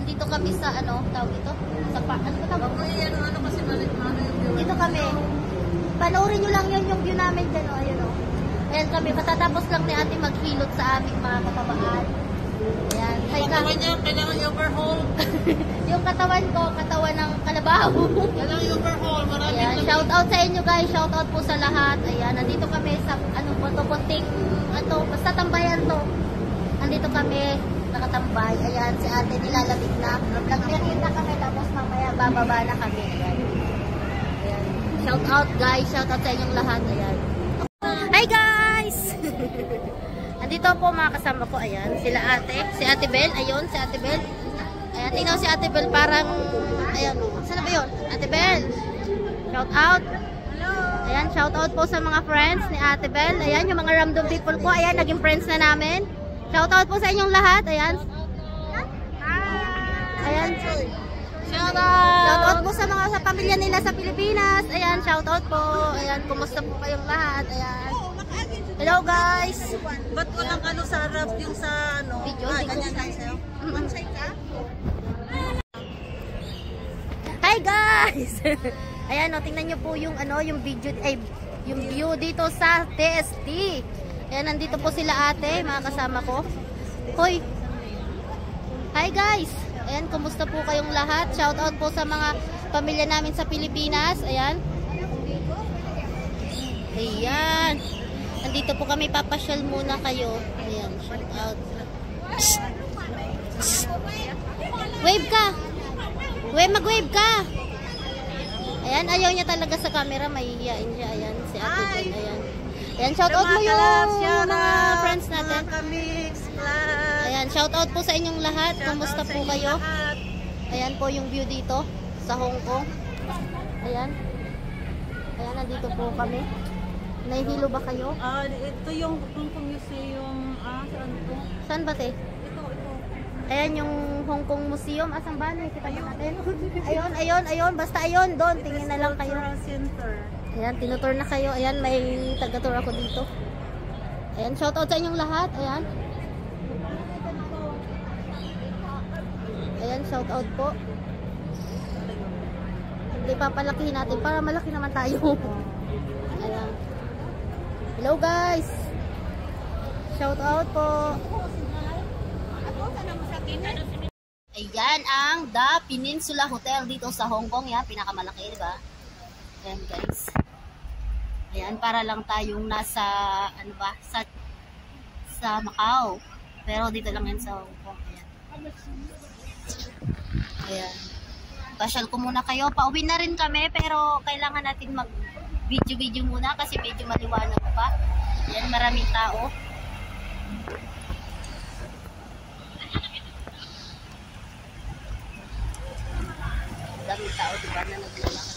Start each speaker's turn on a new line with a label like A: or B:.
A: nandito kami sa ano, tawag ito? Sa ano ba tawag?
B: Ano kasi balik yung
A: Dito kami. Panoorin nyo lang yun yung view namin dyan, oh. Ayun, oh. Ayan kami, matatapos lang ni ate maghilot sa aming mga katabaan. Ayan.
B: Yung katawan niya, kailangan i-overhaul.
A: Yung katawan ko, katawan ng kalabaw.
B: Kailangan i-overhaul. Maraming
A: Ayan, shout out sa inyo guys, shout out po sa lahat. Ayan, nandito kami sa, ano po to, konting, ano, basta tambayan to. Nandito kami, nakatambay. Ayan, si ate nilalamig na. Nagmerienda na kami, tapos mamaya bababa na kami. Ayan. Ayan. Shout out guys, shout out sa inyong lahat. Ayan. Hi guys! Nandito po mga kasama ko. Ayan, sila ate. Si ate Bel, ayun, si ate Bel. Ayan, tingnan si ate Bel, parang, ayan, saan ba yun? Ate Bel, shout out.
B: Hello!
A: Ayan, shout out po sa mga friends ni ate Bel. Ayan, yung mga random people po. Ayan, naging friends na namin. Shout out po sa inyong lahat. Ayan. Ayan.
B: Shout out!
A: Shout out po sa mga sa pamilya nila sa Pilipinas. Ayan, shout out po. Ayan, kumusta po kayong lahat? Ayan. Hello guys.
B: Ba't walang ano sa harap yung sa ano?
A: Video,
B: ganyan lang sa'yo. Mansay ka?
A: Hi guys. Ayan, no, tingnan niyo po yung ano, yung video ay yung view dito sa TST. Ayan, nandito po sila ate, mga kasama ko. Hoy. Hi guys. Ayan, kumusta po kayong lahat? Shout out po sa mga pamilya namin sa Pilipinas. Ayan. Ayan. Nandito po kami, papasyal muna kayo. Ayan, shout out. Wave ka. Mag-wave ka. Ayan, ayaw niya talaga sa camera, mahihiyain siya. Ayan, si ate Jen. Ayan. Ayan, shout out mo yung mga friends natin. Ayan, shout out po sa inyong lahat. Kumusta po kayo? Ayan po yung view dito sa Hong Kong. Ayan. Ayan, nandito po kami. Nahihilo ba kayo?
B: Ito yung Hong Kong Museum. Saan ito?
A: Saan ba te?
B: Ito.
A: Ayan yung Hong Kong Museum. Asan ba? Nakikita ba natin? Ayun. Basta ayun. Doon. Tingin na lang kayo.
B: Center.
A: Ayan, tinutur na kayo. Ayan, may taga-tour ako dito. Ayan, shoutout sa inyong lahat. Ayan. Ayan, shoutout po. Hindi papalakihin natin para malaki naman tayo. Ayan. Hello guys. Shoutout po. Ayan ang The Peninsula Hotel dito sa Hong Kong. Yan, pinakamalaki, diba? Ayan guys. Ayan, para lang tayong nasa, ano ba, sa Macau. Pero dito lang yan sa Hong Kong. Ayan. Ayan. Pasyal ko muna kayo. Pauwi na rin kami, pero kailangan natin mag-video muna kasi medyo maliwanag pa. Ayan, maraming tao. Daming tao, diba, na naglalakad.